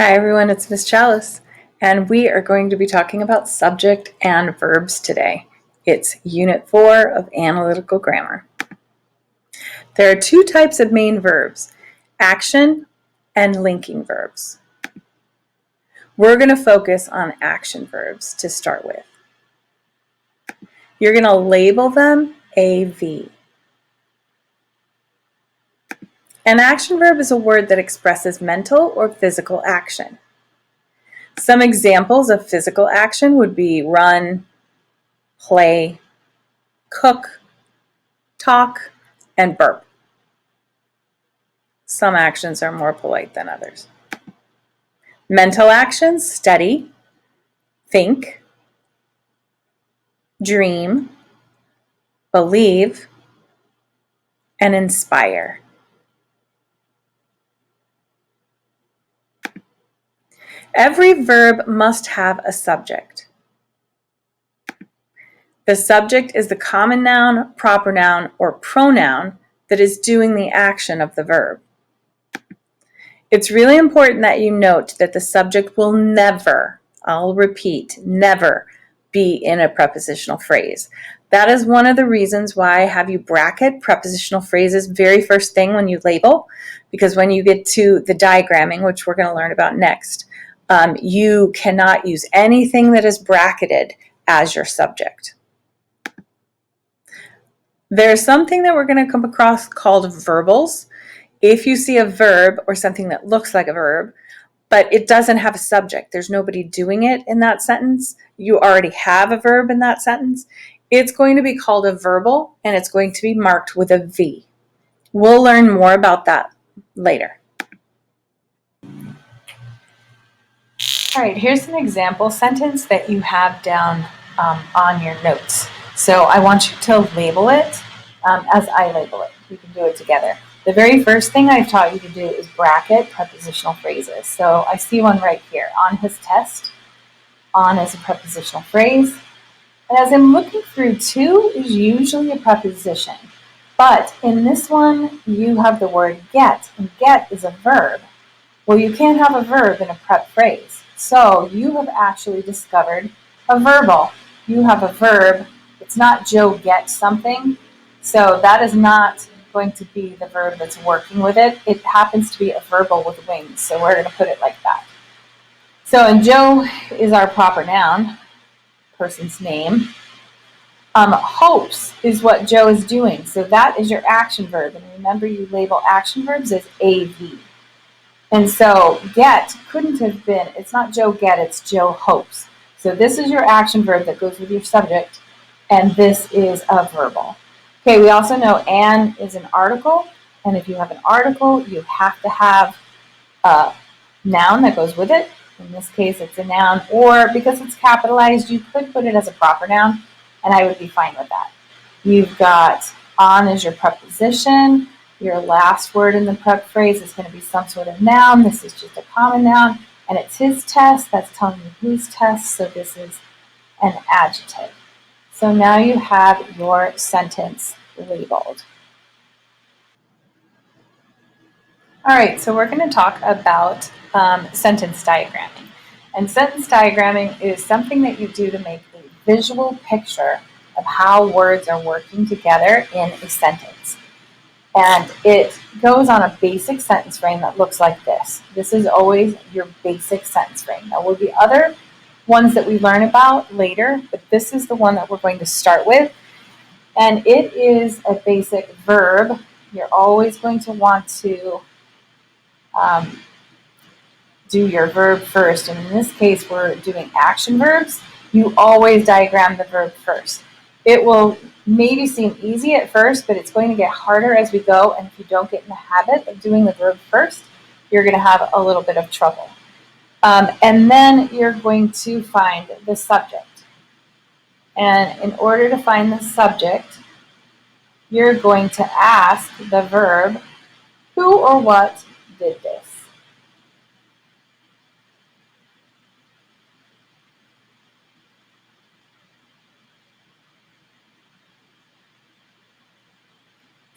Hi everyone, it's Miss Chalice, and we are going to be talking about subject and verbs today. It's Unit 4 of Analytical Grammar. There are two types of main verbs, action and linking verbs. We're going to focus on action verbs to start with. You're going to label them AV. An action verb is a word that expresses mental or physical action. Some examples of physical action would be run, play, cook, talk, and burp. Some actions are more polite than others. Mental actions: study, think, dream, believe, and inspire. Every verb must have a subject. The subject is the common noun, proper noun, or pronoun that is doing the action of the verb. It's really important that you note that the subject will never, I'll repeat, never be in a prepositional phrase. That is one of the reasons why I have you bracket prepositional phrases very first thing when you label, because when you get to the diagramming, which we're going to learn about next, you cannot use anything that is bracketed as your subject. There's something that we're going to come across called verbals. If you see a verb or something that looks like a verb, but it doesn't have a subject, there's nobody doing it in that sentence, you already have a verb in that sentence, it's going to be called a verbal and it's going to be marked with a V. We'll learn more about that later. All right, here's an example sentence that you have down on your notes. So I want you to label it as I label it. We can do it together. The very first thing I've taught you to do is bracket prepositional phrases. So I see one right here. On his test. On is a prepositional phrase. And as I'm looking through, to is usually a preposition. But in this one, you have the word get, and get is a verb. Well, you can't have a verb in a prep phrase. So you have actually discovered a verbal. You have a verb. It's not Joe get something. So that is not going to be the verb that's working with it. It happens to be a verbal with wings. So we're going to put it like that. So, and Joe is our proper noun, person's name. Hopes is what Joe is doing. So that is your action verb. And remember, you label action verbs as AV. And so get couldn't have been, it's not Joe get, it's Joe hopes. So this is your action verb that goes with your subject, and this is a verbal. Okay, we also know an is an article, and if you have an article, you have to have a noun that goes with it. In this case, it's a noun, or because it's capitalized, you could put it as a proper noun, and I would be fine with that. You've got on as your preposition. Your last word in the prep phrase is going to be some sort of noun. This is just a common noun, and it's his test. That's telling you whose test, so this is an adjective. So now you have your sentence labeled. All right, so we're going to talk about sentence diagramming. And sentence diagramming is something that you do to make a visual picture of how words are working together in a sentence. And it goes on a basic sentence frame that looks like this. This is always your basic sentence frame. There will be other ones that we learn about later, but this is the one that we're going to start with. And it is a basic verb. You're always going to want to do your verb first. And in this case, we're doing action verbs. You always diagram the verb first. It will maybe seem easy at first, but it's going to get harder as we go. And if you don't get in the habit of doing the verb first, you're going to have a little bit of trouble. And then you're going to find the subject. And in order to find the subject, you're going to ask the verb, who or what did this?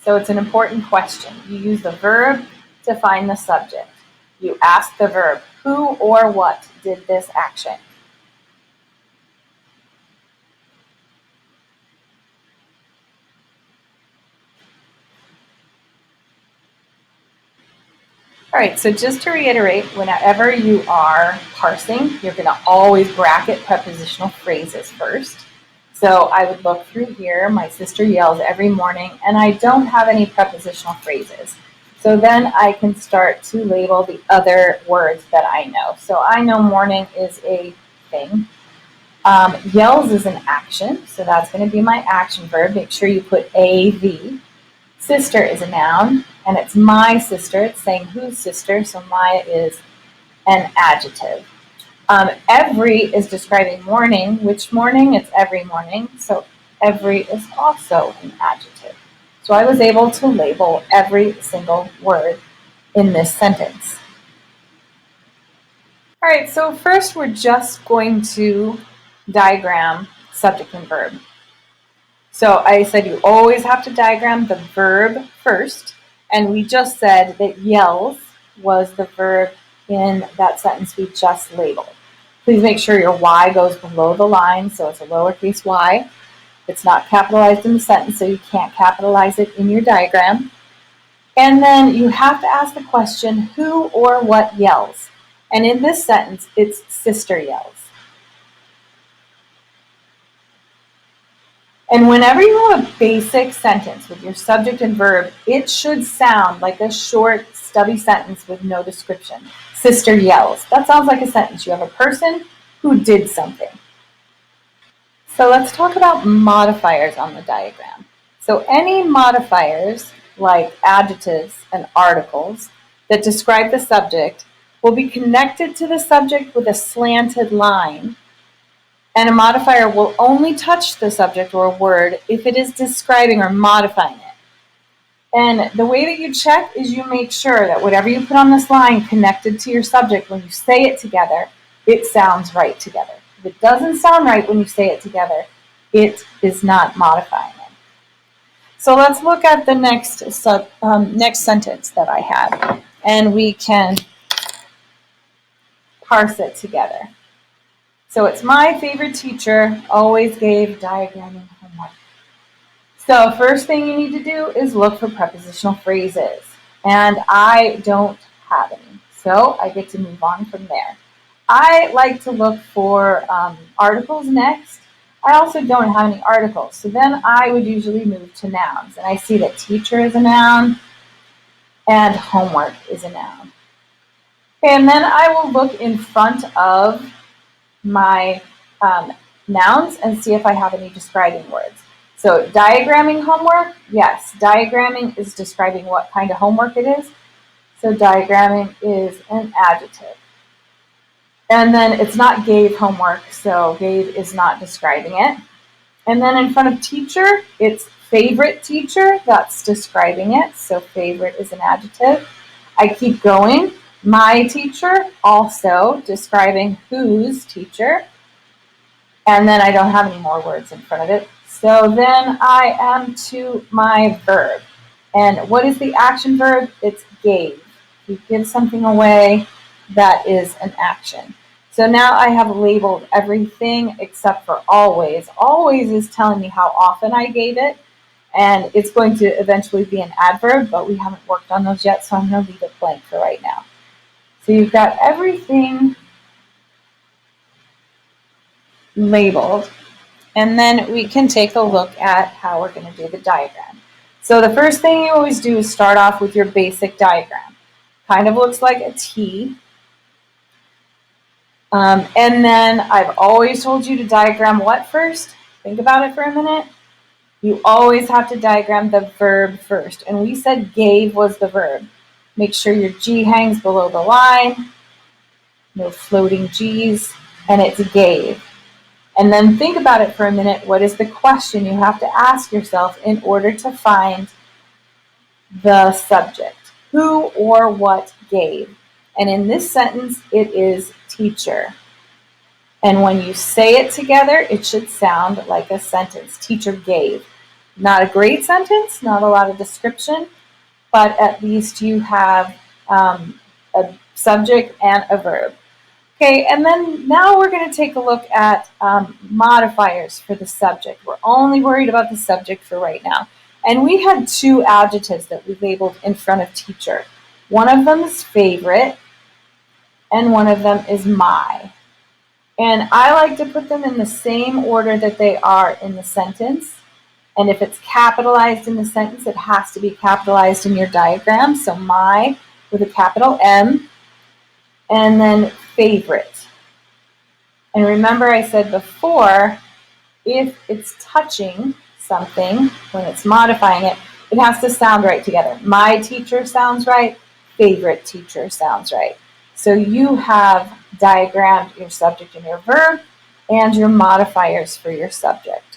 So it's an important question. You use the verb to find the subject. You ask the verb, who or what did this action? All right, so just to reiterate, whenever you are parsing, you're going to always bracket prepositional phrases first. So I would look through here, my sister yells every morning, and I don't have any prepositional phrases. So then I can start to label the other words that I know. So I know morning is a thing. Yells is an action, so that's going to be my action verb. Make sure you put AV. Sister is a noun, and it's my sister. It's saying whose sister, so my is an adjective. Every is describing morning. Which morning? It's every morning, so every is also an adjective. So I was able to label every single word in this sentence. All right, so first we're just going to diagram subject and verb. So I said you always have to diagram the verb first, and we just said that yells was the verb in that sentence we just labeled. Please make sure your Y goes below the line, so it's a lowercase y. It's not capitalized in the sentence, so you can't capitalize it in your diagram. And then you have to ask the question, who or what yells? And in this sentence, it's sister yells. And whenever you have a basic sentence with your subject and verb, it should sound like a short, stubby sentence with no description. Sister yells. That sounds like a sentence. You have a person who did something. So let's talk about modifiers on the diagram. So any modifiers, like adjectives and articles, that describe the subject will be connected to the subject with a slanted line. And a modifier will only touch the subject or word if it is describing or modifying it. And the way that you check is you make sure that whatever you put on this line connected to your subject, when you say it together, it sounds right together. If it doesn't sound right when you say it together, it is not modifying it. So let's look at the next sentence that I had, and we can parse it together. So it's my favorite teacher, always gave diagramming homework. So first thing you need to do is look for prepositional phrases. And I don't have any, so I get to move on from there. I like to look for articles next. I also don't have any articles, so then I would usually move to nouns. And I see that teacher is a noun and homework is a noun. And then I will look in front of my nouns and see if I have any describing words. So diagramming homework, yes, diagramming is describing what kind of homework it is. So diagramming is an adjective. And then it's not gave homework, so gave is not describing it. And then in front of teacher, it's favorite teacher, that's describing it. So favorite is an adjective. I keep going. My teacher, also describing whose teacher. And then I don't have any more words in front of it. So then I am to my verb. And what is the action verb? It's gave. You give something away, that is an action. So now I have labeled everything except for always. Always is telling me how often I gave it. And it's going to eventually be an adverb, but we haven't worked on those yet, so I'm going to leave it blank for right now. So you've got everything labeled, and then we can take a look at how we're going to do the diagram. So the first thing you always do is start off with your basic diagram. Kind of looks like a T. And then I've always told you to diagram what first? Think about it for a minute. You always have to diagram the verb first. And we said gave was the verb. Make sure your G hangs below the line. No floating G's. And it's gave. And then think about it for a minute. What is the question you have to ask yourself in order to find the subject? Who or what gave? And in this sentence, it is teacher. And when you say it together, it should sound like a sentence. Teacher gave. Not a great sentence, not a lot of description, but at least you have a subject and a verb. Okay, and then now we're going to take a look at modifiers for the subject. We're only worried about the subject for right now. And we had two adjectives that we labeled in front of teacher. One of them is favorite, and one of them is my. And I like to put them in the same order that they are in the sentence. And if it's capitalized in the sentence, it has to be capitalized in your diagram. So my with a capital M, and then favorite. And remember I said before, if it's touching something, when it's modifying it, it has to sound right together. My teacher sounds right, favorite teacher sounds right. So you have diagrammed your subject and your verb and your modifiers for your subject.